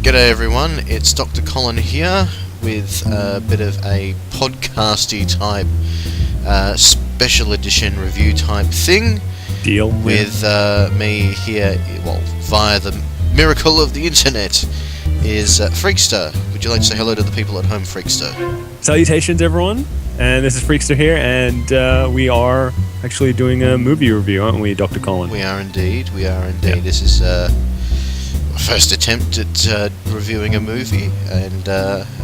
G'day everyone, it's Doctor Colin here with a bit of a podcasty type special edition review type thing. Deal. With me here, well, via the miracle of the internet, is Freakster. Would you like to say hello to the people at home, Freakster? Salutations everyone, and this is Freakster here, and we are actually doing a movie review, aren't we, Doctor Colin? We are indeed. Yeah. This is my first attempt at reviewing a movie, and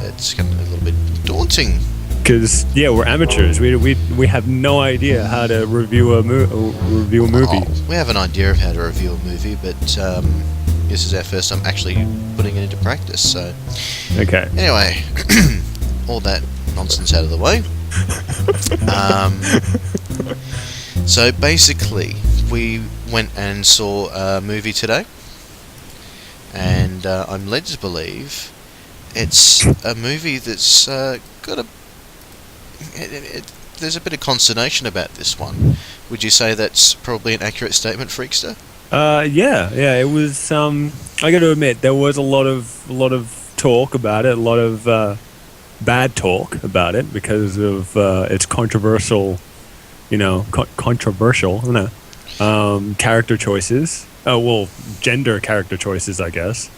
it's kind of a little bit daunting. Because we're amateurs. We have no idea how to review a movie. Oh, we have an idea of how to review a movie, but this is our first time actually putting it into practice. So, okay. Anyway, all that nonsense out of the way. So basically, we went and saw a movie today, and I'm led to believe it's a movie that's got a. There's a bit of consternation about this one. Would you say that's probably an accurate statement, Freakster? Yeah. It was. I got to admit, there was a lot of talk about it, a lot of bad talk about it because of its controversial, character choices. Gender character choices, I guess.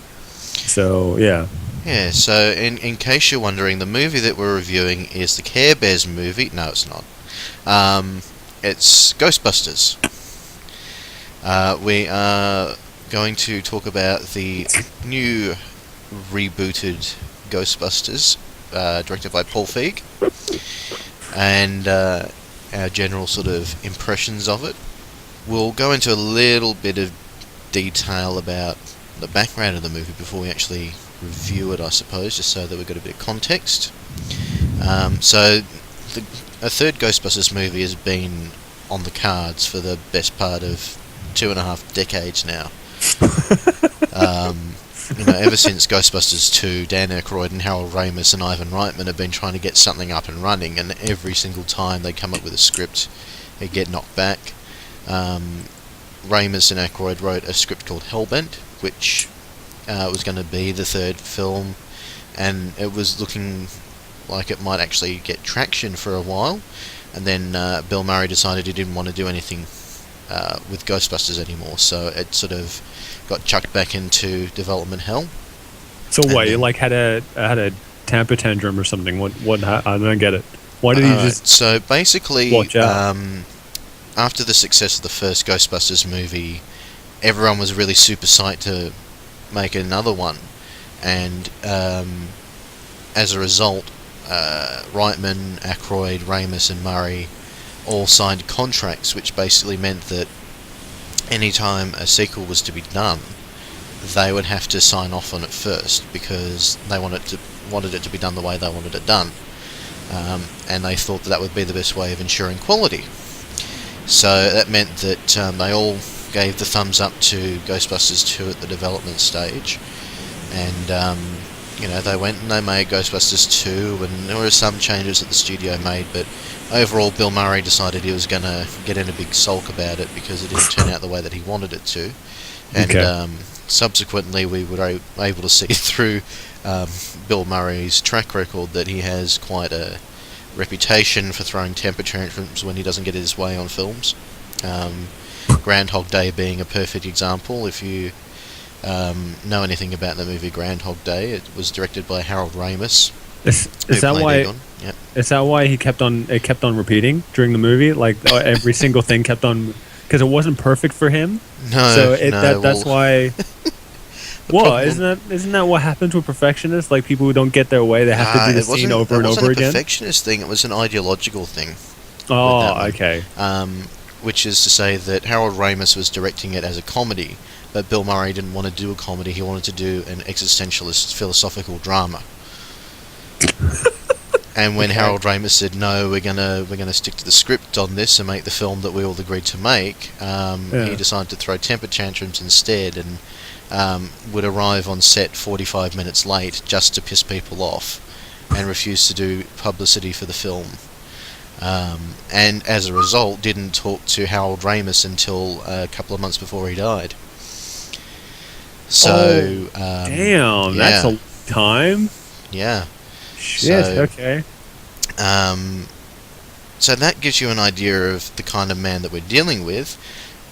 So yeah. Yeah, so in case you're wondering, the movie that we're reviewing is the Care Bears movie. No, it's not. It's Ghostbusters. We are going to talk about the new rebooted Ghostbusters, directed by Paul Feig, and our general sort of impressions of it. We'll go into a little bit of detail about the background of the movie before we actually review it, I suppose, just so that we've got a bit of context. So a third Ghostbusters movie has been on the cards for the best part of 2.5 decades now. Ever since Ghostbusters 2, Dan Aykroyd and Harold Ramis and Ivan Reitman have been trying to get something up and running, and every single time they come up with a script, they get knocked back. Ramis and Aykroyd wrote a script called Hellbent, which was going to be the third film, and it was looking like it might actually get traction for a while, and then Bill Murray decided he didn't want to do anything with Ghostbusters anymore, so it sort of got chucked back into development hell. So what, you had a temper tantrum or something? What I don't get it. Why did he just so basically watch out? After the success of the first Ghostbusters movie, everyone was really super psyched to make another one, and as a result, Reitman, Aykroyd, Ramis and Murray all signed contracts which basically meant that any time a sequel was to be done, they would have to sign off on it first, because they wanted it to be done the way they wanted it done, and they thought that would be the best way of ensuring quality. So that meant that they all gave the thumbs up to Ghostbusters 2 at the development stage, and they went and they made Ghostbusters 2, and there were some changes that the studio made, but overall Bill Murray decided he was going to get in a big sulk about it because it didn't turn out the way that he wanted it to, and subsequently we were able to see through Bill Murray's track record that he has quite a reputation for throwing temper tantrums when he doesn't get his way on films. Groundhog Day being a perfect example. If you know anything about the movie Groundhog Day, it was directed by Harold Ramis. Is that why? Yep. Is that why it kept on repeating during the movie? Like every single thing kept on, because it wasn't perfect for him. No, that's why. Well, isn't that what happens with perfectionists? Like people who don't get their way, they have to do the scene over and over again. It wasn't a perfectionist thing; it was an ideological thing. Oh, okay. Which is to say that Harold Ramis was directing it as a comedy, but Bill Murray didn't want to do a comedy. He wanted to do an existentialist philosophical drama. And when Harold Ramis said no, we're gonna stick to the script on this and make the film that we all agreed to make, he decided to throw temper tantrums instead, and would arrive on set 45 minutes late just to piss people off, and refuse to do publicity for the film. And as a result, didn't talk to Harold Ramis until a couple of months before he died. So, Damn, that's yeah, a time. yeah. Shit. So, Okay. um, so that gives you an idea of the kind of man that we're dealing with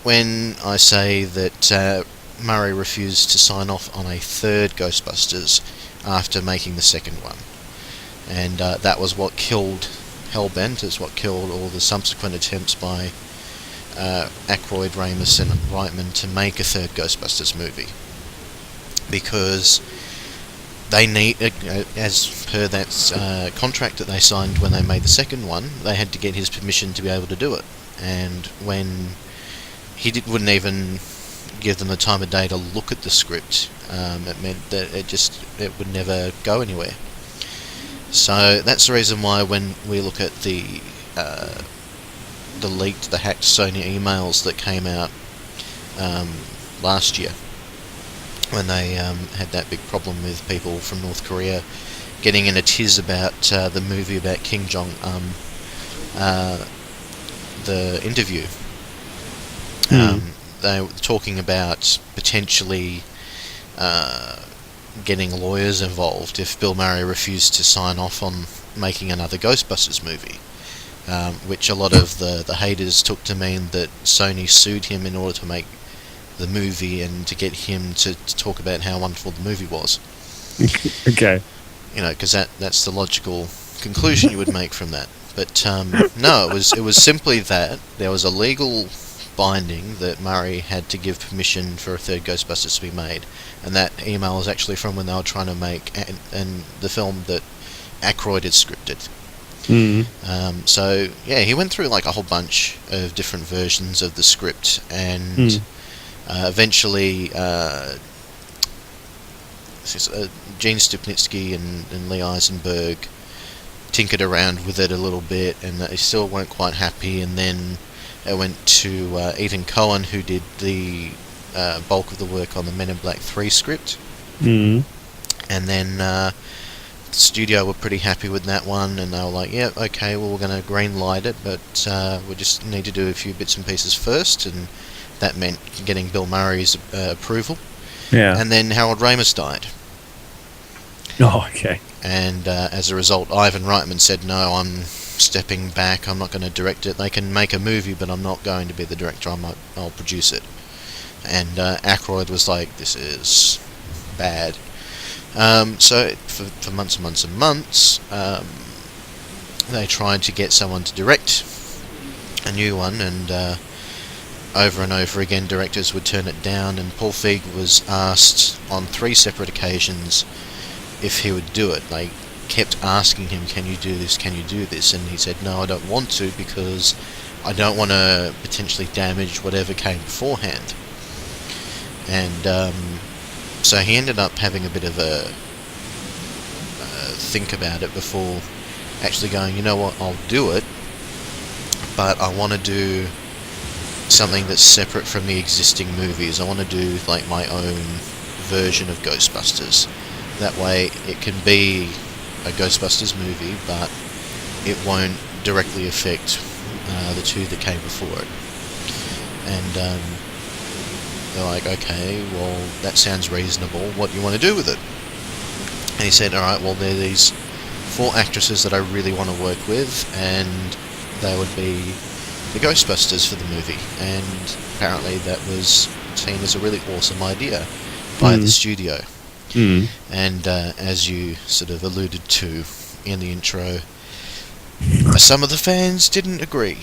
when I say that Murray refused to sign off on a third Ghostbusters after making the second one. And that was what killed Hellbent, is what killed all the subsequent attempts by Aykroyd, Ramis and Reitman to make a third Ghostbusters movie. Because they need, as per that contract that they signed when they made the second one, they had to get his permission to be able to do it. And when he wouldn't even give them the time of day to look at the script, it meant that it would never go anywhere. So that's the reason why when we look at the leaked, the hacked Sony emails that came out last year, when they had that big problem with people from North Korea getting in a tiz about the movie about Kim Jong-un, the interview. They were talking about potentially getting lawyers involved if Bill Murray refused to sign off on making another Ghostbusters movie, which a lot of the haters took to mean that Sony sued him in order to make the movie and to get him to talk about how wonderful the movie was. Okay. You know, because that's the logical conclusion you would make from that. But no, it was simply that there was a legal binding that Murray had to give permission for a third Ghostbusters to be made, and that email was actually from when they were trying to make and the film that Aykroyd had scripted. So yeah, he went through like a whole bunch of different versions of the script, and eventually Gene Stupnitsky and Lee Eisenberg tinkered around with it a little bit, and they still weren't quite happy, and then it went to Ethan Cohen, who did the bulk of the work on the Men in Black 3 script. And then the studio were pretty happy with that one, and they were like, yeah, okay, well, we're going to green light it, but we just need to do a few bits and pieces first, and that meant getting Bill Murray's approval. Yeah. And then Harold Ramis died. Oh, okay. And as a result, Ivan Reitman said, no, I'm stepping back, I'm not going to direct it. They can make a movie, but I'm not going to be the director, I'll produce it. And Aykroyd was like, this is bad. So for months and months and months, they tried to get someone to direct a new one, and over and over again directors would turn it down, and Paul Feig was asked on 3 separate occasions if he would do it. They kept asking him, can you do this, can you do this, and he said, no, I don't want to, because I don't want to potentially damage whatever came beforehand. And so he ended up having a bit of a think about it before actually going, you know what, I'll do it, but I want to do something that's separate from the existing movies. I want to do like my own version of Ghostbusters. That way it can be a Ghostbusters movie, but it won't directly affect the 2 that came before it. And they're like, okay, well, that sounds reasonable. What do you want to do with it? And he said, alright, well, there are these 4 actresses that I really want to work with, and they would be the Ghostbusters for the movie. And apparently that was seen as a really awesome idea by the studio. And as you sort of alluded to in the intro, some of the fans didn't agree.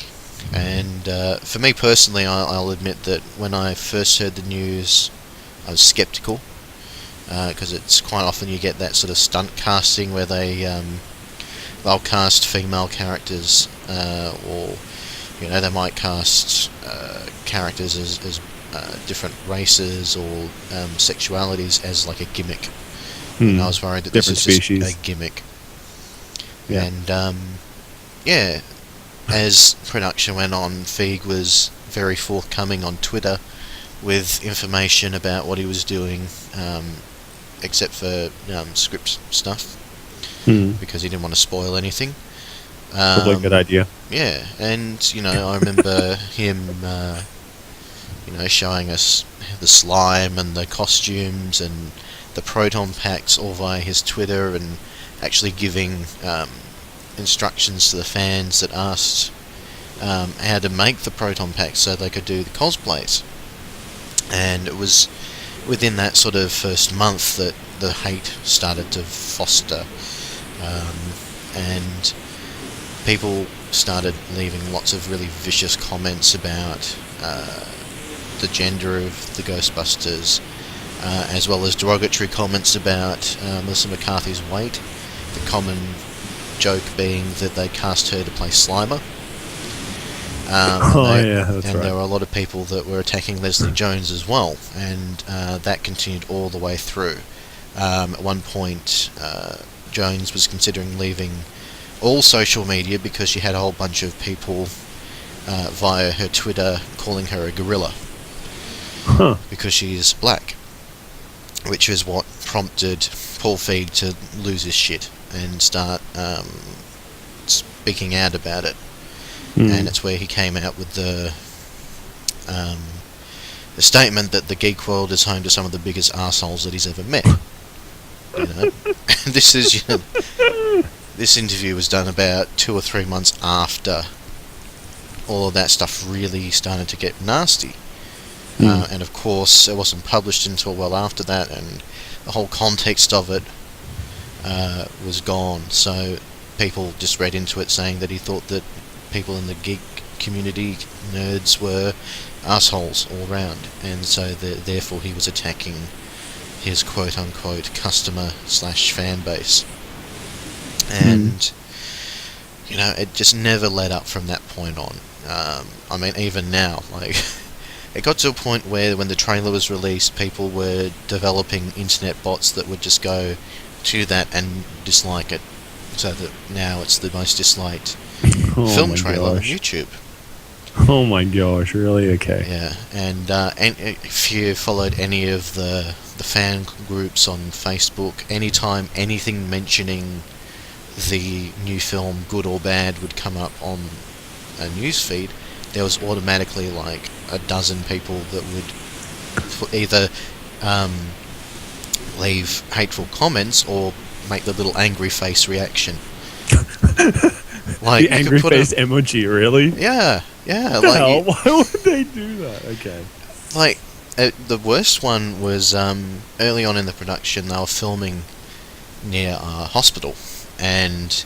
And for me personally, I'll admit that when I first heard the news, I was sceptical, because it's quite often you get that sort of stunt casting where they'll cast female characters, or they might cast characters as different races or sexualities as like a gimmick. And I was worried that Different this is species. just a gimmick. Yeah. And yeah, as production went on, Feig was very forthcoming on Twitter with information about what he was doing, except for script stuff, because he didn't want to spoil anything. Probably a good idea. Yeah, and I remember him showing us the slime and the costumes and the proton packs all via his Twitter, and actually giving instructions to the fans that asked how to make the proton packs so they could do the cosplays. And it was within that sort of first month that the hate started to foster, and people started leaving lots of really vicious comments about the gender of the Ghostbusters, as well as derogatory comments about Melissa McCarthy's weight, the common joke being that they cast her to play Slimer. That's and right. there were a lot of people that were attacking Leslie Jones as well, and that continued all the way through. At one point, Jones was considering leaving all social media because she had a whole bunch of people via her Twitter calling her a gorilla because she is black, which is what prompted Paul Feig to lose his shit and start speaking out about it. And it's where he came out with the statement that the geek world is home to some of the biggest arseholes that he's ever met. And this is, this interview was done about 2 or 3 months after all of that stuff really started to get nasty. And of course, it wasn't published until well after that, and the whole context of it was gone. So people just read into it saying that he thought that people in the geek community, nerds, were assholes all round, and so therefore he was attacking his quote-unquote customer/fan base. And it just never let up from that point on. I mean, even now, like, it got to a point where when the trailer was released, people were developing internet bots that would just go to that and dislike it, so that now it's the most disliked film trailer on YouTube. Oh my gosh, really? Okay. Yeah, and if you followed any of the fan groups on Facebook, anytime anything mentioning the new film, good or bad, would come up on a news feed, there was automatically like a dozen people that would either leave hateful comments or make the little angry face reaction. Like the angry face emoji, really? Yeah. Like, why would they do that? Okay. Like, the worst one was early on in the production. They were filming near a hospital, and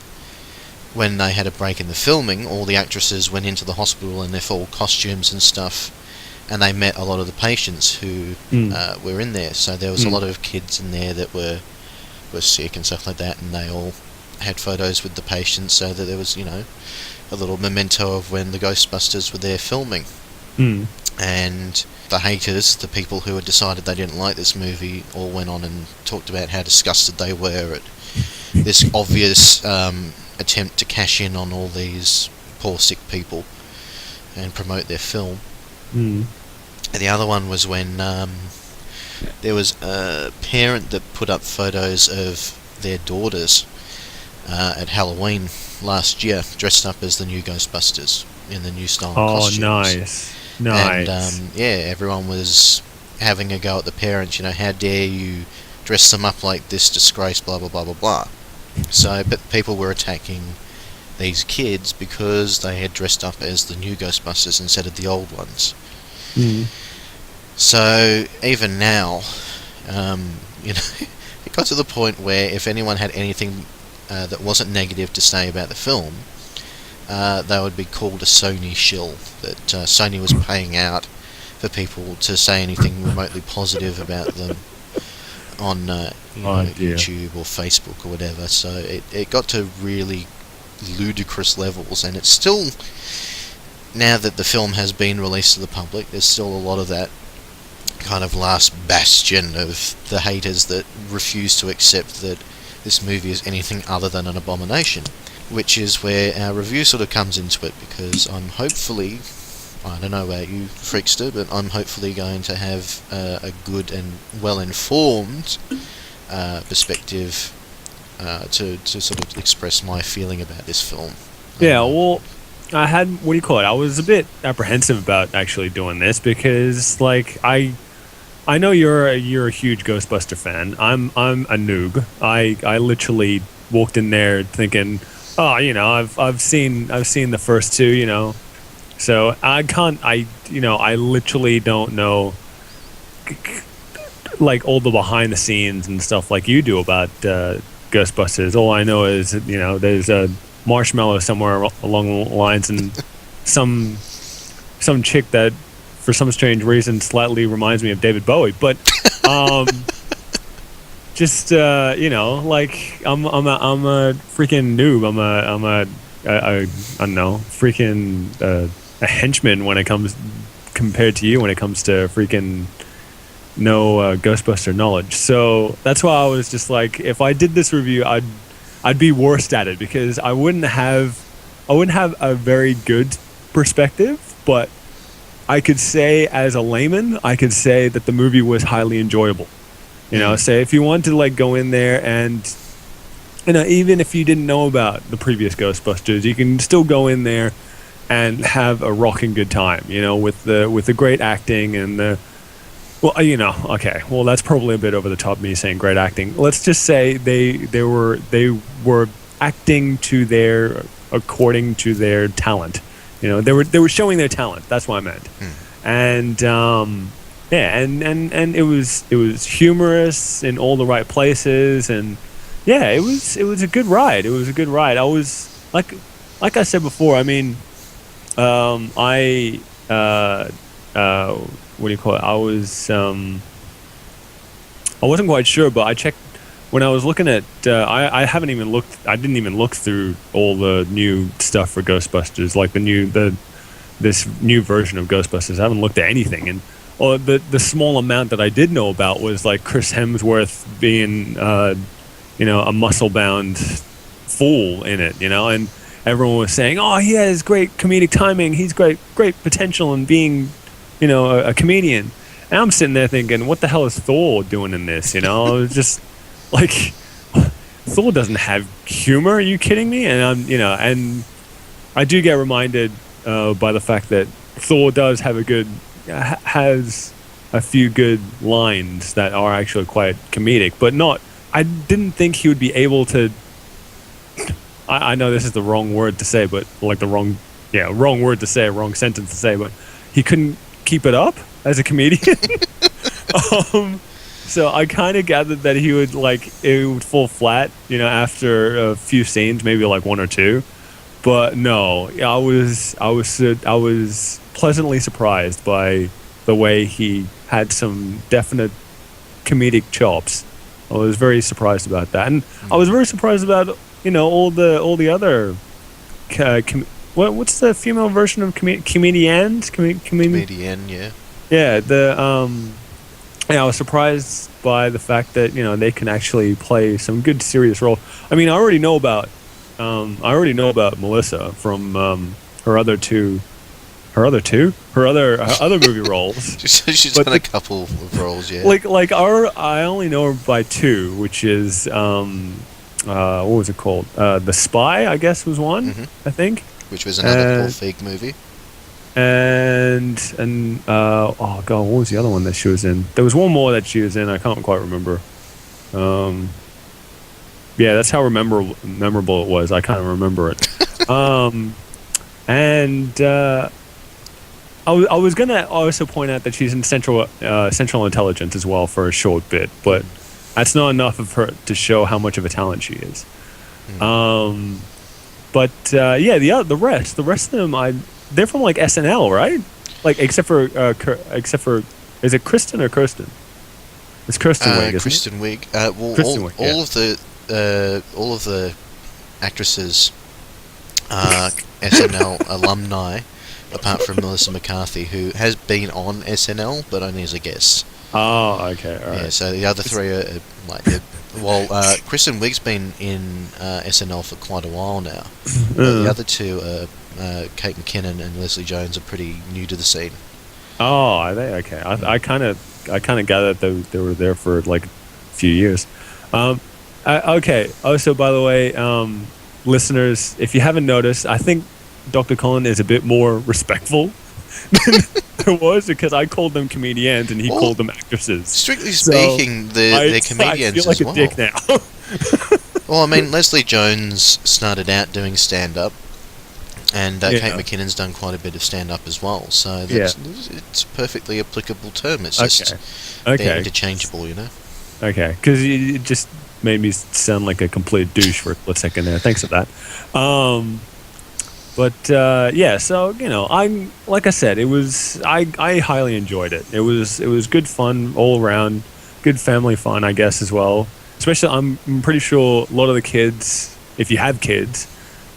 when they had a break in the filming, all the actresses went into the hospital in their full costumes and stuff, and they met a lot of the patients who were in there. So there was a lot of kids in there that were sick and stuff like that, and they all had photos with the patients, so that there was, a little memento of when the Ghostbusters were there filming. And the haters, the people who had decided they didn't like this movie, all went on and talked about how disgusted they were at this obvious attempt to cash in on all these poor sick people and promote their film. And the other one was when there was a parent that put up photos of their daughters at Halloween last year, dressed up as the new Ghostbusters in the new style costumes. Oh, nice. And everyone was having a go at the parents. How dare you dress them up like this, disgrace, blah blah blah blah blah. So, but people were attacking these kids because they had dressed up as the new Ghostbusters instead of the old ones. So even now, it got to the point where if anyone had anything that wasn't negative to say about the film, they would be called a Sony shill. That Sony was paying out for people to say anything remotely positive about them on YouTube or Facebook or whatever. So it got to really ludicrous levels, and it's still, now that the film has been released to the public, there's still a lot of that kind of last bastion of the haters that refuse to accept that this movie is anything other than an abomination, which is where our review sort of comes into it, because I'm hopefully, I don't know about you, Freakster, but I'm hopefully going to have a good and well-informed perspective to sort of express my feeling about this film. Yeah, well, I had, what do you call it? I was a bit apprehensive about actually doing this because, like, I know you're a huge Ghostbuster fan. I'm a noob. I literally walked in there thinking, oh, I've seen the first two, so I literally don't know like all the behind the scenes and stuff like you do about Ghostbusters. All I know is there's a marshmallow somewhere along the lines and some chick that for some strange reason slightly reminds me of David Bowie, but just like I'm a freaking noob. I don't know, freaking a henchman when it comes compared to you when it comes to freaking no Ghostbuster knowledge. So that's why I was just like, if I did this review, I'd be worst at it because I wouldn't have a very good perspective, but I could say as a layman, I could say that the movie was highly enjoyable. Say if you want to like go in there and even if you didn't know about the previous Ghostbusters, you can still go in there and have a rocking good time, with the great acting and the okay. Well, that's probably a bit over the top, me saying great acting. Let's just say they were acting according to their talent. They were showing their talent. That's what I meant. And and it was humorous in all the right places, and it was a good ride. It was a good ride. I was like I said before. I mean, what do you call it? I wasn't quite sure, but I checked when I was looking at. I haven't even looked. I didn't even look through all the new stuff for Ghostbusters, like this new version of Ghostbusters. I haven't looked at anything, and the small amount that I did know about was like Chris Hemsworth being, a muscle-bound fool in it, and everyone was saying, "Oh, he has great comedic timing. He's great potential in being." A comedian. And I'm sitting there thinking, what the hell is Thor doing in this? It was just like, Thor doesn't have humor. Are you kidding me? And and I do get reminded by the fact that Thor does have has a few good lines that are actually quite comedic, but not. I didn't think he would be able to. I know this is the wrong word to say, but like wrong word to say, wrong sentence to say, but he couldn't keep it up as a comedian. So I kind of gathered that it would fall flat, after a few scenes, maybe like one or two. But no, I was pleasantly surprised by the way he had some definite comedic chops. I was very surprised about that, and I was very surprised about all the other. What's the female version of comedians? Comedian, yeah. Yeah, I was surprised by the fact that they can actually play some good serious roles. I mean, I already know about Melissa from her other movie roles. She's done a couple of roles, yeah. I only know her by two, which is what was it called? The Spy, I guess, was one. I think. Which was another Paul Feig movie. And oh god, what was the other one that she was in? There was one more that she was in. I can't quite remember. That's how memorable it was. I can't remember it. I was gonna also point out that she's in Central Intelligence as well for a short bit, but that's not enough of her to show how much of a talent she is. But the rest of them, they're from like SNL, right? Like except for is it Kristen or Kirsten? It's Kirsten Wiig. Kristen Wiig. All of the actresses are SNL alumni, apart from Melissa McCarthy, who has been on SNL but only as a guest. Oh, okay, all right. Yeah, so the other three are Kristen Wiig's been in SNL for quite a while now. The other two, Kate McKinnon and Leslie Jones, are pretty new to the scene. Oh, are they? Okay. I kind of gathered that they were there for like a few years. Okay. Oh, so by the way, listeners, if you haven't noticed, I think Dr. Colin is a bit more respectful than I was, because I called them comedians and he Well, called them actresses. Strictly So speaking, they're comedians I feel like as a well. dick now. Well, I mean, Leslie Jones started out doing stand-up, and Kate Yeah. McKinnon's done quite a bit of stand-up as well. So Yeah. it's a perfectly applicable term. It's just they're Okay. interchangeable, you know. Okay, because it just made me sound like a complete douche for a split second there. Thanks for that. Yeah, so I'm like I said, I highly enjoyed it. It was good fun all around, good family fun, I guess, as well. Especially, I'm pretty sure a lot of the kids, if you have kids,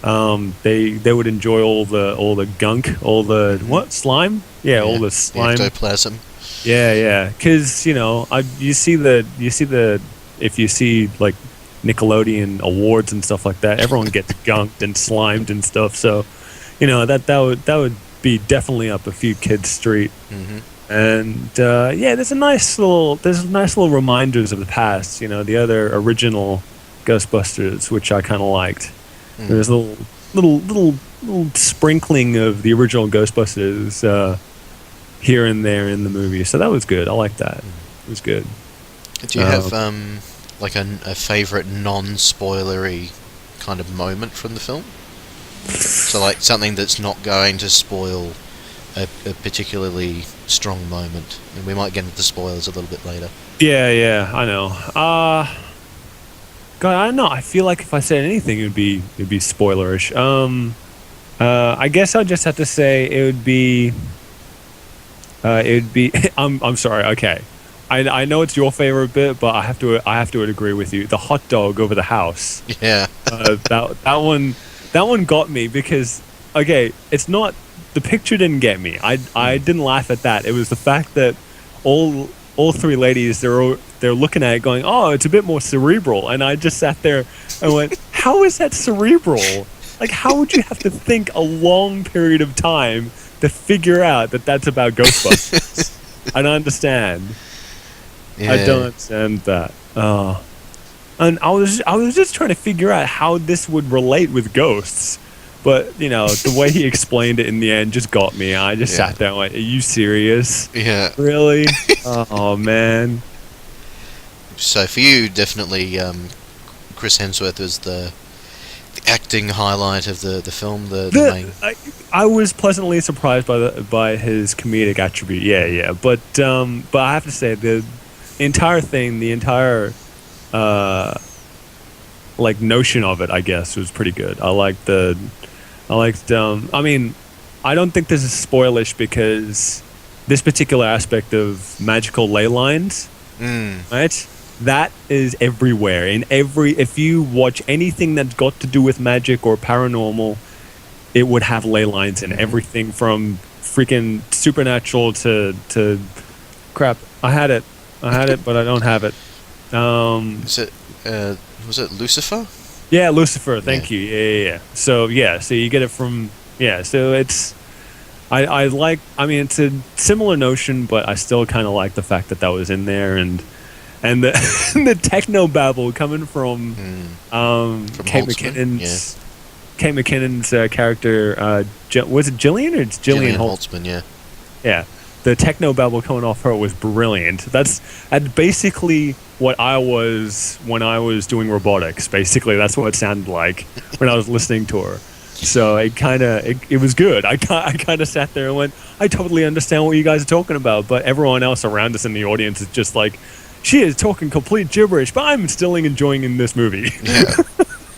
they would enjoy all the gunk, all the what slime, all the slime, ectoplasm. Yeah, because you see the if you see like Nickelodeon awards and stuff like that, everyone gets gunked and slimed and stuff. So, that would be definitely up a few kids' street. Mm-hmm. And there's nice little reminders of the past. The other original Ghostbusters, which I kind of liked. Mm. There's a little sprinkling of the original Ghostbusters here and there in the movie, so that was good. I like that. It was good. Do you have like a favorite non-spoilery kind of moment from the film? So like something that's not going to spoil a particularly strong moment, and we might get into spoilers a little bit later. Yeah, I know. God, I don't know. I feel like if I said anything, it'd be spoilerish. I guess I'll just have to say it would be. I'm sorry. Okay, I know it's your favorite bit, but I have to agree with you. The hot dog over the house. Yeah. That one got me because it's not the picture didn't get me. I didn't laugh at that. It was the fact that all three ladies they're looking at it going, oh, it's a bit more cerebral, and I just sat there and went, how is that cerebral? Like, how would you have to think a long period of time to figure out that that's about Ghostbusters? I don't understand. Yeah. I don't understand that. And I was just trying to figure out how this would relate with ghosts, but the way he explained it in the end just got me. I just sat there and went, "Are you serious? Yeah. Really? Oh man." So for you, definitely, Chris Hemsworth was the acting highlight of the film. The main. I was pleasantly surprised by his comedic attribute. Yeah. But I have to say the entire thing, the entire like notion of it, I guess, was pretty good. I mean, I don't think this is spoilish because this particular aspect of magical ley lines, right? That is everywhere. If you watch anything that's got to do with magic or paranormal, it would have ley lines in everything from freaking supernatural to crap. I had it, but I don't have it. Was it Lucifer? Yeah, Lucifer. Thank you. Yeah. So you get it from So it's I mean, it's a similar notion, but I still kind of like the fact that was in there, and the the techno babble coming from Kate Holtzman, McKinnon's character. Was it Gillian or it's Gillian Holtzman? Yeah. The techno babble coming off her was brilliant. That's basically what I was when I was doing robotics. Basically, that's what it sounded like when I was listening to her. So it was good. I kind of sat there and went, I totally understand what you guys are talking about, but everyone else around us in the audience is just like, she is talking complete gibberish, but I'm still enjoying in this movie.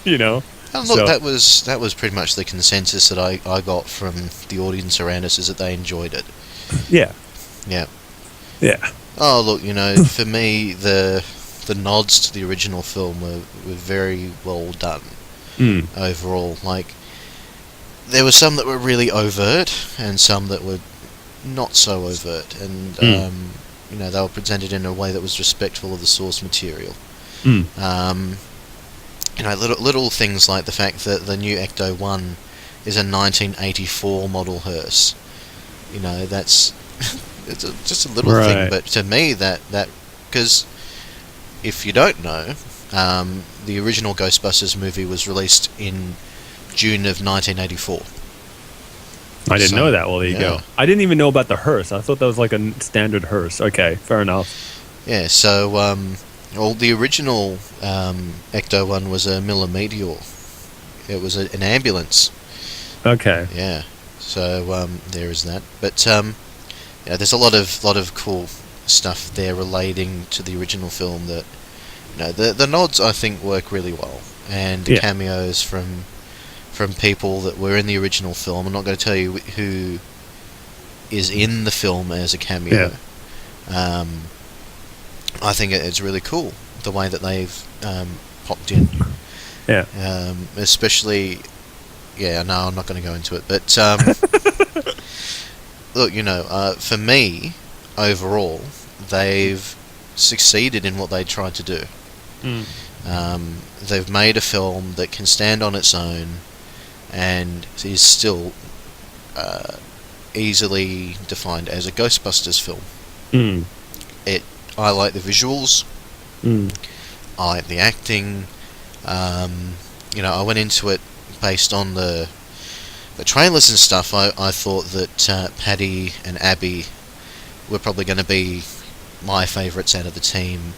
Yeah. And look, that was pretty much the consensus that I got from the audience around us, is that they enjoyed it. Yeah. Oh, look, for me, the nods to the original film were very well done overall. Like, there were some that were really overt and some that were not so overt, and they were presented in a way that was respectful of the source material. Little things like the fact that the new Ecto-1 is a 1984 model hearse. That's it's just a little thing, but to me that because if you don't know, the original Ghostbusters movie was released in June of 1984. I didn't So, know that. Well, there you yeah. go. I didn't even know about the hearse. I thought that was like a standard hearse. Okay, fair enough. Yeah, so well, the original Ecto one was a Miller Meteor. It was an ambulance. Okay. Yeah, so there is that. But yeah, there's a lot of cool stuff there relating to the original film that the nods I think work really well, and the Yeah. cameos from people that were in the original film. I'm not going to tell you who is in the film as a cameo. I think it's really cool the way that they've popped in. Yeah. Especially, yeah, no, I'm not going to go into it, but look, for me, overall, they've succeeded in what they tried to do. They've made a film that can stand on its own and is still easily defined as a Ghostbusters film. I like the visuals. I like the acting. I went into it based on the trailers and stuff. I thought that Paddy and Abby were probably going to be my favourites out of the team,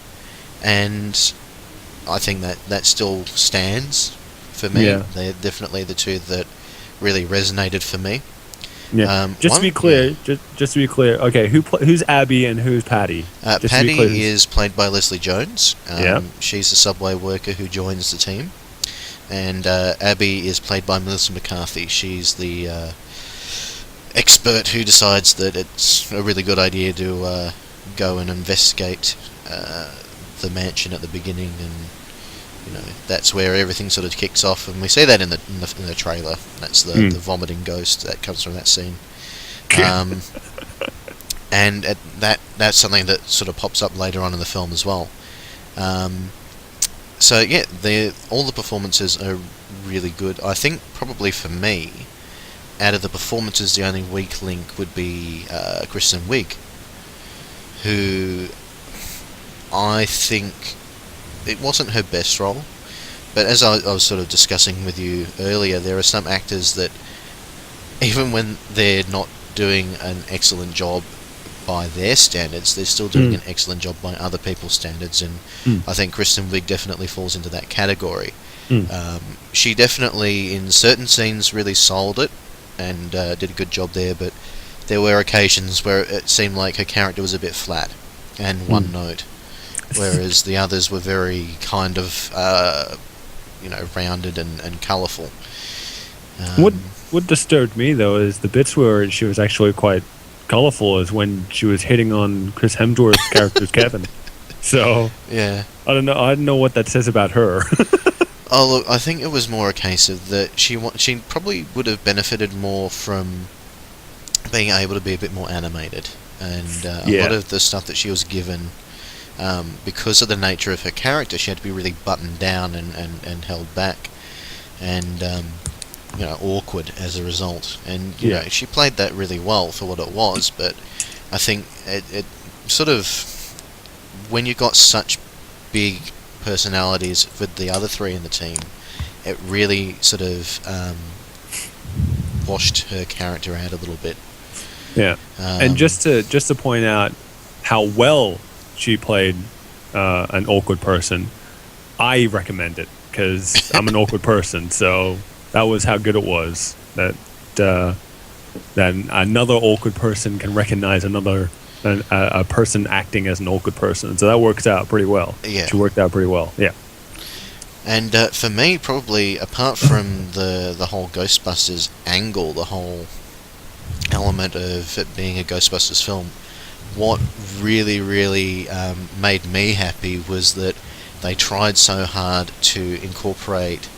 and I think that still stands for me. Yeah. They're definitely the two that really resonated for me. Yeah. Just to be clear, just to be clear. Okay, who's Abby and who's Patty? Paddy is played by Leslie Jones. Yeah. She's a subway worker who joins the team, and Abby is played by Melissa McCarthy. She's the expert who decides that it's a really good idea to go and investigate the mansion at the beginning, and that's where everything sort of kicks off, and we see that in the trailer. That's the vomiting ghost that comes from that scene. And that's something that sort of pops up later on in the film as well. So yeah, all the performances are really good. I think probably for me, out of the performances, the only weak link would be Kristen Wiig, who I think it wasn't her best role, but as I was sort of discussing with you earlier, there are some actors that even when they're not doing an excellent job by their standards, they're still doing an excellent job by other people's standards, and I think Kristen Wiig definitely falls into that category. She definitely, in certain scenes, really sold it and did a good job there, but there were occasions where it seemed like her character was a bit flat and one note, whereas the others were very kind of rounded and colourful. What disturbed me though is the bits where she was actually quite colourful is when she was hitting on Chris Hemsworth's character's Kevin. So yeah, I don't know what that says about her. Oh look, I think it was more a case of that she probably would have benefited more from being able to be a bit more animated, and a lot of the stuff that she was given, because of the nature of her character, she had to be really buttoned down and held back, and awkward as a result. And she played that really well for what it was, but I think it sort of, when you got such big personalities with the other three in the team, it really sort of washed her character out a little bit. Yeah, and just to point out how well she played an awkward person, I recommend it because I'm an awkward person. So that was how good it was. That another awkward person can recognize a person acting as an awkward person. So that works out pretty well. Yeah, she worked out pretty well. Yeah. And for me, probably apart from the whole Ghostbusters angle, the whole element of it being a Ghostbusters film, what really, really made me happy was that they tried so hard to incorporate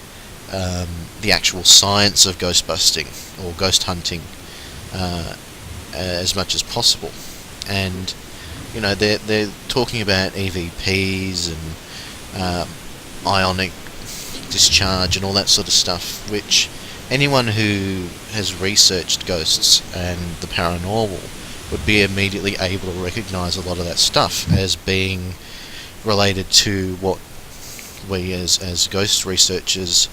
the actual science of ghost busting or ghost hunting as much as possible. And they're talking about EVPs and ionic discharge and all that sort of stuff, which anyone who has researched ghosts and the paranormal would be immediately able to recognise a lot of that stuff as being related to what we as ghost researchers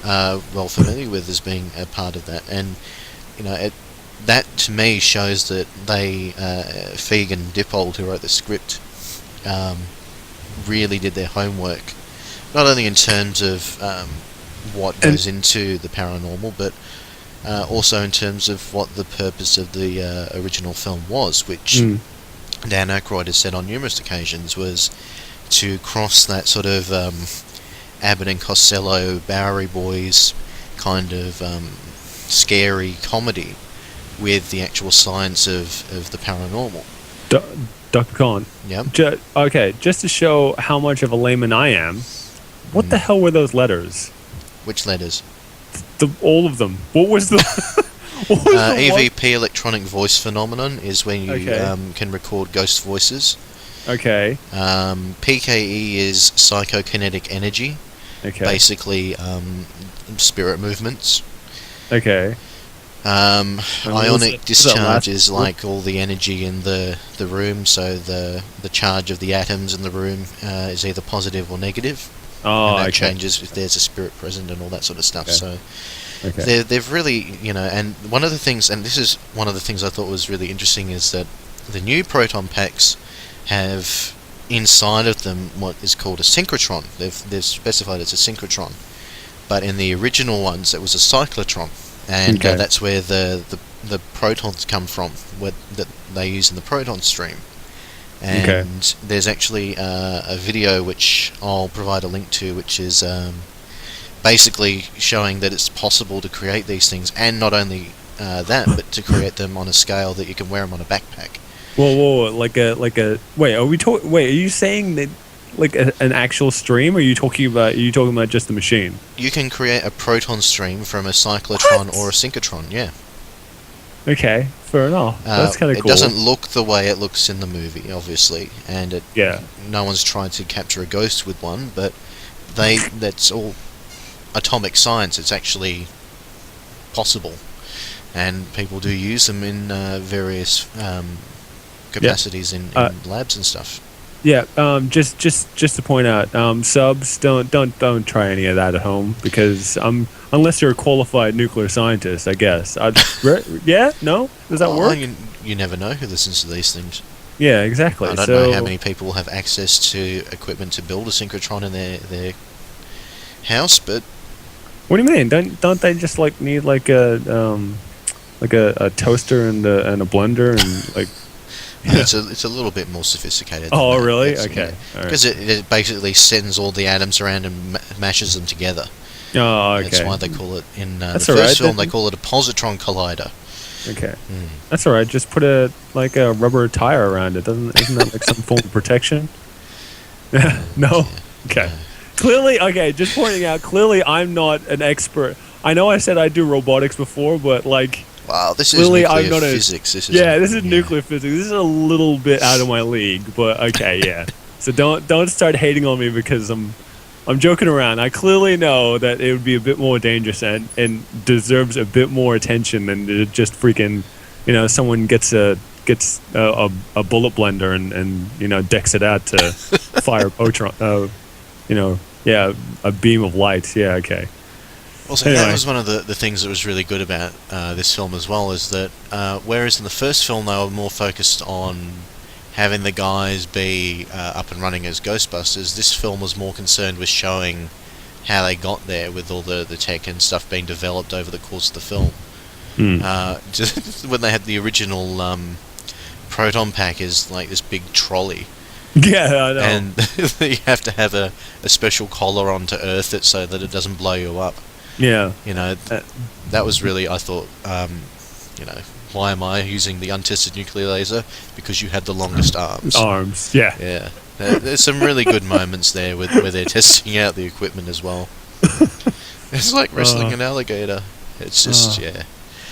are well familiar with as being a part of that. And that to me shows that they, Feig and Dippold, who wrote the script, really did their homework. Not only in terms of what goes into the paranormal, but also in terms of what the purpose of the original film was, which Dan Aykroyd has said on numerous occasions was to cross that sort of Abbott and Costello, Bowery Boys kind of scary comedy with the actual science of the paranormal. Dr. Colin. Yeah. Okay, just to show how much of a layman I am, what the hell were those letters? Which letters? All of them. What was the... what was the EVP, electronic voice phenomenon, is when you can record ghost voices. Okay. PKE is psychokinetic energy. Okay. Basically, spirit movements. Okay. Ionic discharge is like all the energy in the room, so the charge of the atoms in the room is either positive or negative. Oh, and that changes if there's a spirit present and all that sort of stuff. Okay. So they've really, and one of the things, and this is one of the things I thought was really interesting, is that the new proton packs have inside of them what is called a synchrotron. They've specified it's a synchrotron, but in the original ones it was a cyclotron, and that's where the protons come from, that they use in the proton stream. And there's actually a video which I'll provide a link to, which is basically showing that it's possible to create these things, and not only that, but to create them on a scale that you can wear them on a backpack. Whoa, like a wait, are you saying that like an actual stream, or are you talking about just the machine? You can create a proton stream from a cyclotron or a synchrotron, yeah. Okay, fair enough. That's kind of cool. It doesn't look the way it looks in the movie, obviously, and no one's tried to capture a ghost with one, but that's all atomic science. It's actually possible, and people do use them in various capacities in labs and stuff. Yeah, just to point out, subs, don't try any of that at home, because unless you're a qualified nuclear scientist, I guess. Yeah, no, does that work? You never know who listens to these things. Yeah, exactly. I don't know how many people have access to equipment to build a synchrotron in their house, but what do you mean? Don't they just need like a toaster and a blender and like? It's a little bit more sophisticated. Oh, really? Okay. Because it basically sends all the atoms around and mashes them together. Oh, okay. That's why they call it, in the first film, they call it a positron collider. Okay. That's alright. Just put a rubber tire around it. Isn't that like some form of protection? No? Okay. Clearly, just pointing out, clearly I'm not an expert. I know I said I do robotics before, but wow, this is nuclear physics. This is nuclear physics. This is a little bit out of my league, but okay, yeah. So don't start hating on me because I'm joking around. I clearly know that it would be a bit more dangerous and deserves a bit more attention than to just freaking, someone gets a bullet blender and decks it out to fire a proton, a beam of light. Yeah, okay. Also, that was one of the things that was really good about this film as well, is that whereas in the first film they were more focused on having the guys be up and running as Ghostbusters, this film was more concerned with showing how they got there with all the tech and stuff being developed over the course of the film. Just when they had the original proton pack is like this big trolley. Yeah, I know. And you have to have a special collar on to earth it so that it doesn't blow you up. Yeah. That was really, I thought, why am I using the untested nuclear laser? Because you had the longest arms. Yeah. Yeah. There's some really good moments there where they're testing out the equipment as well. It's like wrestling an alligator. It's just, yeah.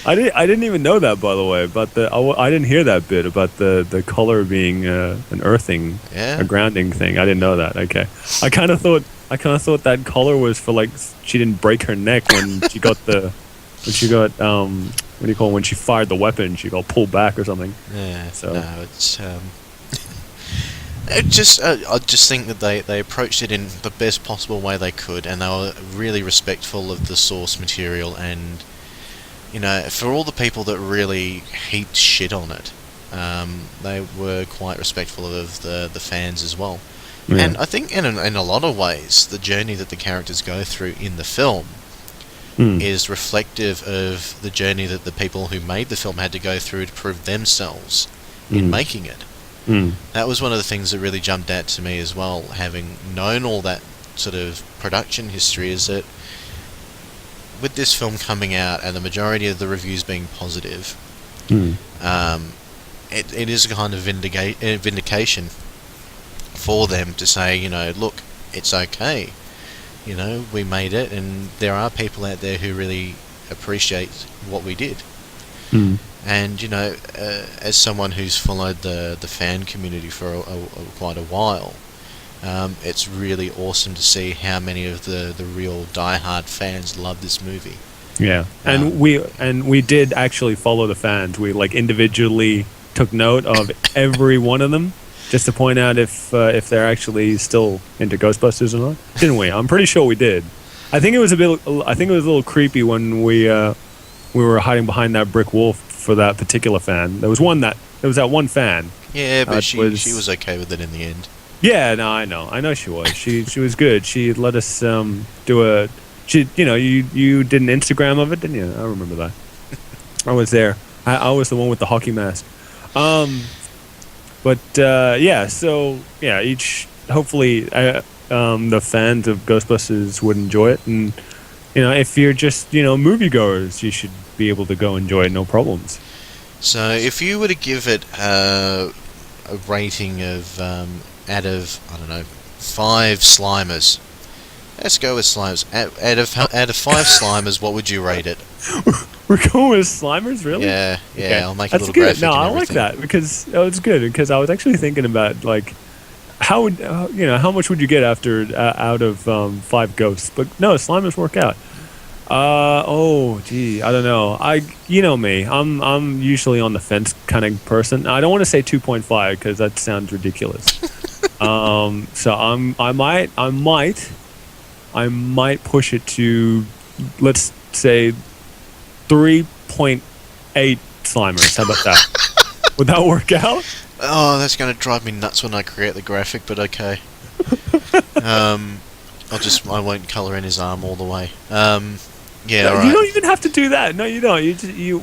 I didn't even know that, by the way. But I didn't hear that bit about the color being an earthing, a grounding thing. I didn't know that. Okay. I kind of thought that collar was for she didn't break her neck when she got when she fired the weapon, she got pulled back or something. Yeah. So no, it's I just think that they approached it in the best possible way they could, and they were really respectful of the source material, and for all the people that really heaped shit on it, they were quite respectful of the fans as well. Yeah. And I think in a lot of ways, the journey that the characters go through in the film is reflective of the journey that the people who made the film had to go through to prove themselves in making it. That was one of the things that really jumped out to me as well, having known all that sort of production history, is that with this film coming out and the majority of the reviews being positive, it is a kind of vindication for them to say, look, it's okay. We made it, and there are people out there who really appreciate what we did. And, as someone who's followed the fan community for quite a while, it's really awesome to see how many of the real diehard fans love this movie. Yeah, and we did actually follow the fans. We individually took note of every one of them, just to point out if they're actually still into Ghostbusters or not. Didn't we? I'm pretty sure we did. I think it was a little creepy when we were hiding behind that brick wall for that particular fan. There was that one fan. Yeah, but she was okay with it in the end. Yeah, no, I know she was. She was good. She let us do a. You did an Instagram of it, didn't you? I remember that. I was there. I was the one with the hockey mask. Hopefully the fans of Ghostbusters would enjoy it, and if you're just moviegoers, you should be able to go enjoy it, no problems. So if you were to give it a rating of out of 5 Slimers, let's go with Slimers. Out of 5 Slimers, what would you rate it? We're going with Slimers, really? Yeah. Okay. I'll make a little good. graphic. No, and I like that because it's good. Because I was actually thinking about how would how much would you get out of 5 ghosts? But no, Slimers work out. I don't know. Me. I'm usually on the fence kind of person. I don't want to say 2.5 because that sounds ridiculous. So I might push it to, let's say, 3.8 Slimers. How about that? Would that work out? Oh, that's going to drive me nuts when I create the graphic, but okay. I won't colour in his arm all the way. Yeah, no, alright. You don't even have to do that. No, you don't.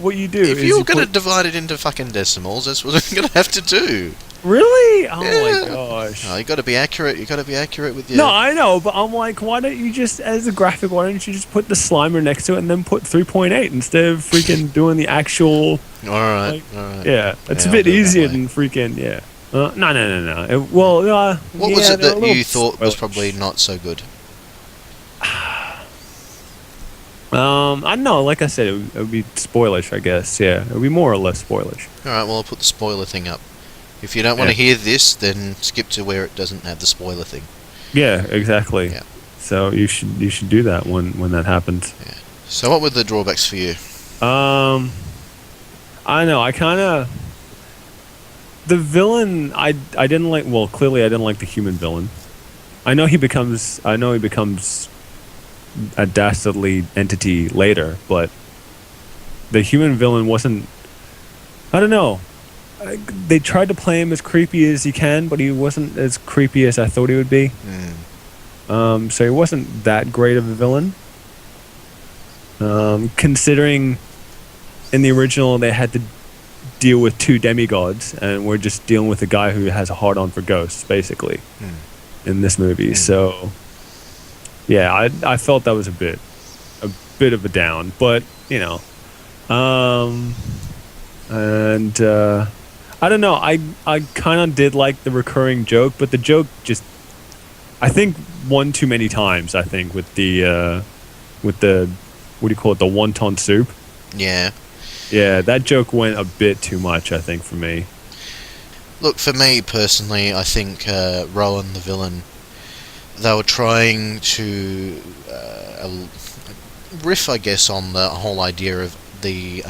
What you do if is you're going to divide it into fucking decimals, that's what I'm going to have to do. Really? Oh Yeah. my gosh. No, you got to be accurate. You got to be accurate with your. No, I know, but I'm like, why don't you just, as a graphic, why don't you just put the Slimer next to it and then put 3.8 instead of freaking doing the actual. All right. Yeah, it's Yeah, a bit I'll do it easier that way. than freaking No. What was it that you thought was spoilish. probably not so good? I don't know. Like I said, it would be spoilish, I guess. Yeah, it would be more or less spoilish. All right. Well, I'll put the spoiler thing up. If you don't want to hear this, then skip to where it doesn't have the spoiler thing. Yeah, exactly. Yeah. So you should do that when that happens. Yeah. So what were the drawbacks for you? I don't know. I kind of the villain. I didn't like. Well, clearly I didn't like the human villain. I know he becomes a dastardly entity later, but the human villain wasn't. I don't know. They tried to play him as creepy as he can, but he wasn't as creepy as I thought he would be. So he wasn't that great of a villain. Considering in the original they had to deal with 2 demigods, and we're just dealing with a guy who has a hard-on for ghosts, basically, in this movie. So, yeah, I felt that was a bit of a down, but and I don't know. I kind of did like the recurring joke, but the joke just, I think, one too many times. I think with the what do you call it, the wonton soup. Yeah. Yeah, that joke went a bit too much, I think, for me. Look, for me personally, I think Rowan, the villain, they were trying to riff, I guess, on the whole idea of the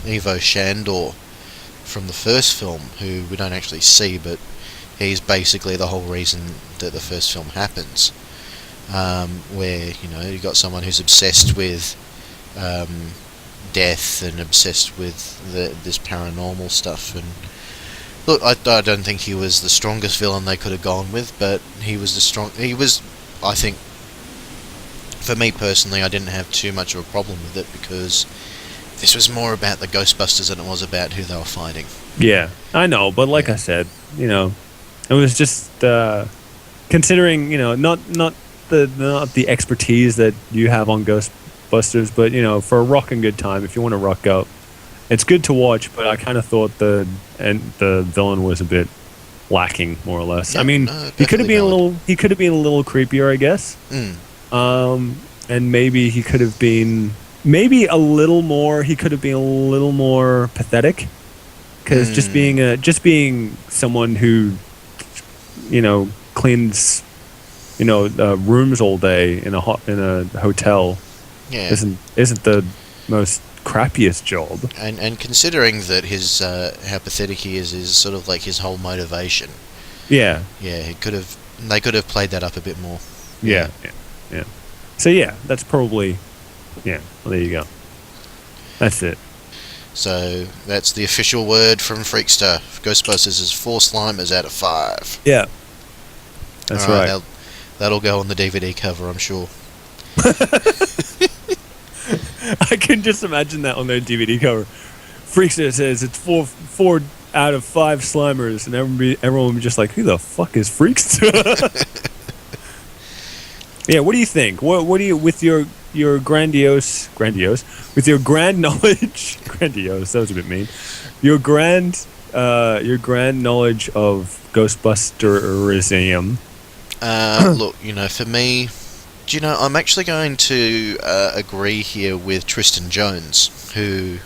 Evo Shandor from the first film, who we don't actually see, but he's basically the whole reason that the first film happens. Where, you got someone who's obsessed with death and obsessed with this paranormal stuff. And look, I don't think he was the strongest villain they could have gone with, but he was I think, for me personally, I didn't have too much of a problem with it, because this was more about the Ghostbusters than it was about who they were fighting. Yeah, I know, but like I said, it was just considering, not the expertise that you have on Ghostbusters, but for a rocking good time, if you want to rock out, it's good to watch. But I kind of thought the villain was a bit lacking, more or less. Yeah, I mean, no, he could have been valid. he could have been a little creepier, I guess. And maybe he could have been a little more. He could have been a little more pathetic, because just being someone who, cleans, rooms all day in a hotel, isn't the most crappiest job. And considering that his how pathetic he is sort of like his whole motivation. Yeah. Yeah, they could have played that up a bit more. Yeah. So yeah, that's probably, well, there you go. That's it. So that's the official word from Freakster. Ghostbusters is 4 Slimers out of 5. Yeah. That's All right. That'll go on the DVD cover, I'm sure. I can just imagine that on their DVD cover. Freakster says it's 4 out of 5 Slimers, and everyone will be just like, who the fuck is Freakster? Yeah, what do you think? What do you, with your grandiose, with your grand knowledge, grandiose, that was a bit mean. Your grand knowledge of Ghostbusterism. Look, for me, I'm actually going to agree here with Tristan Jones, who...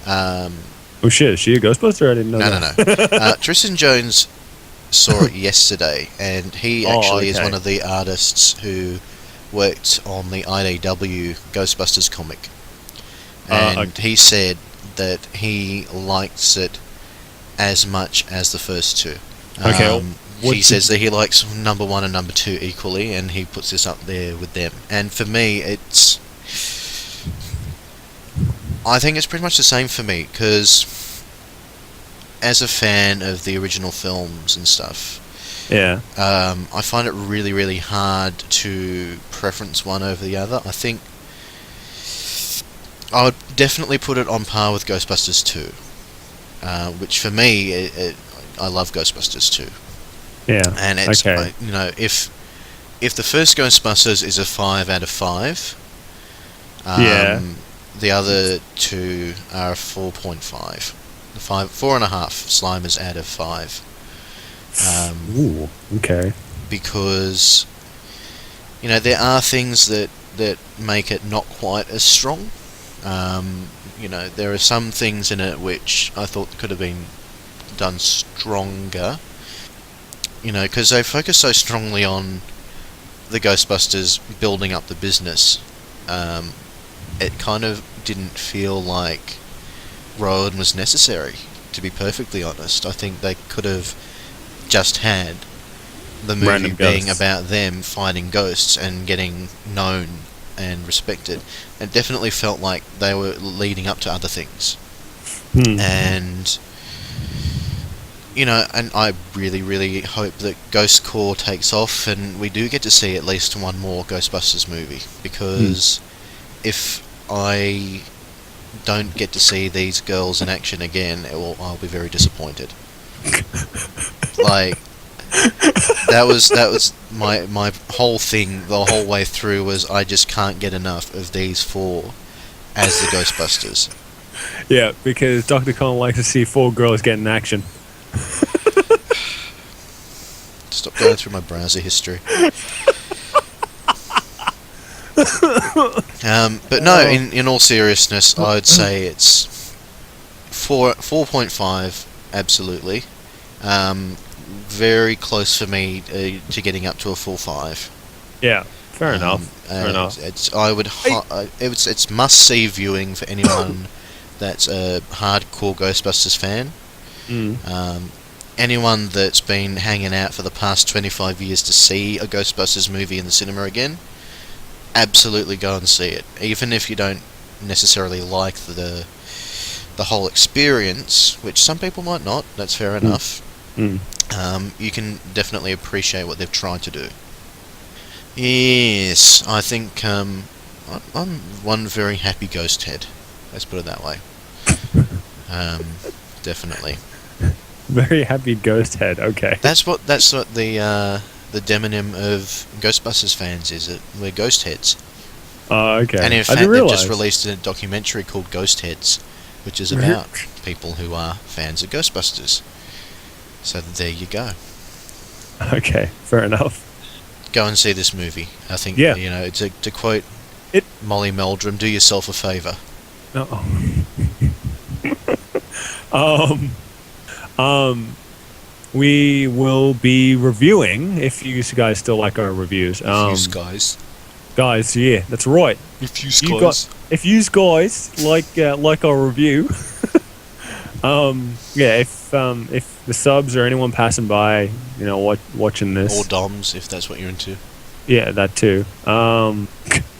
oh shit, is she a Ghostbuster? I didn't know that. No. Tristan Jones saw it yesterday, and he actually is one of the artists who worked on the IDW Ghostbusters comic. And he said that he likes it as much as the first two. He says that he likes number 1 and number 2 equally, and he puts this up there with them. And for me, I think it's pretty much the same for me, because as a fan of the original films and stuff, I find it really, really hard to preference one over the other. I think I would definitely put it on par with Ghostbusters 2, which for me, I love Ghostbusters 2. Yeah, and it's if the first Ghostbusters is a 5 out of 5, the other two are 4.5. 4.5 Slimers out of 5. Ooh, okay. Because there are things that make it not quite as strong. There are some things in it which I thought could have been done stronger. Because they focus so strongly on the Ghostbusters building up the business. It kind of didn't feel like Rowan was necessary, to be perfectly honest. I think they could have just had the movie Random being ghosts. about them fighting ghosts and getting known and respected. It definitely felt like they were leading up to other things. And and I really, really hope that Ghost Corps takes off and we do get to see at least one more Ghostbusters movie, because if I don't get to see these girls in action again, I'll be very disappointed. Like, that was my whole thing the whole way through, was I just can't get enough of these 4 as the Ghostbusters. Yeah, because Doctor Colin likes to see 4 girls get in action. Stop going through my browser history. But no, in all seriousness, I would say it's 4.5, absolutely. Very close for me to getting up to a full 5. Yeah, fair enough. Fair enough. It's must-see viewing for anyone that's a hardcore Ghostbusters fan. Anyone that's been hanging out for the past 25 years to see a Ghostbusters movie in the cinema again, absolutely go and see it. Even if you don't necessarily like the whole experience, which some people might not, that's fair enough, you can definitely appreciate what they've tried to do. Yes, I think I'm one very happy ghost head. Let's put it that way. Definitely. Very happy ghost head. Okay. That's what the demonym of Ghostbusters fans is. We're ghost heads. Okay. And in I fact, didn't they've realize. just released a documentary called Ghost Heads, which is about people who are fans of Ghostbusters. So there you go. Okay, fair enough. Go and see this movie. I think, Yeah. to quote It- Molly Meldrum, do yourself a favour. No. We will be reviewing, if you guys still like our reviews. Guys. Guys, yeah, that's right. If you If you guys like our review, yeah, if the subs or anyone passing by, watching this, Or DOMs, if that's what you're into. yeah, that too.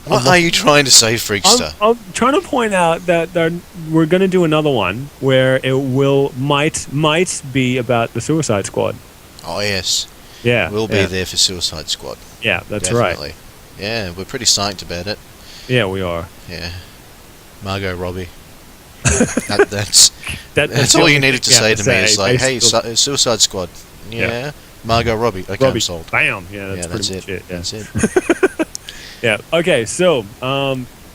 What are you trying to say, Freakster? I'm trying to point out that we're going to do another one where it might be about the Suicide Squad. Oh, yes. Yeah, We'll be there for Suicide Squad. Yeah, that's Definitely. right. Yeah, we're pretty psyched about it. Yeah, we are. Yeah. Margot Robbie. That's That's all the you only needed to thing say you to me. have It's to like, say. hey, Suicide Squad. Yeah. Margot Robbie. Okay, I'm sold. Bam. Yeah, that's That's pretty it. much it. Yeah. That's it. Yeah. Okay. So,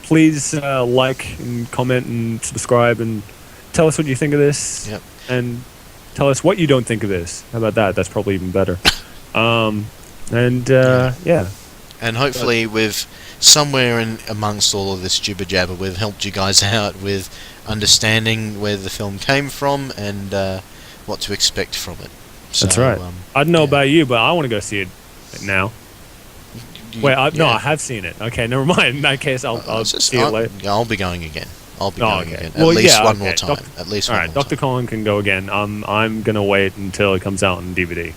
please like and comment and subscribe and tell us what you think of this. Yep. And tell us what you don't think of this. How about that? That's probably even better. Yeah. And hopefully we've, somewhere in amongst all of this jibber jabber, we've helped you guys out with understanding where the film came from and what to expect from it. That's So, right. I don't know about you, but I want to go see it now. Wait, I have seen it. Okay, never mind. In that case, I'll see it later. I'll be going again. Okay. At Well, least yeah, one okay. more time. At least All one right, more Doctor time. Colin can go again. I'm gonna wait until it comes out on DVD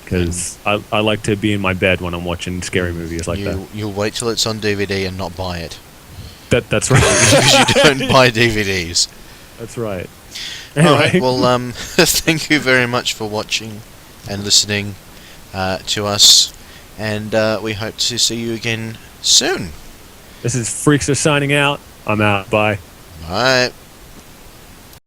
because I like to be in my bed when I'm watching scary movies like that. You'll wait till it's on DVD and not buy it. That's right. Because you don't buy DVDs. That's right. Alright, Anyway. well, thank you very much for watching and listening to us, and we hope to see you again soon. This is Freakster signing out. I'm out. Bye. Bye.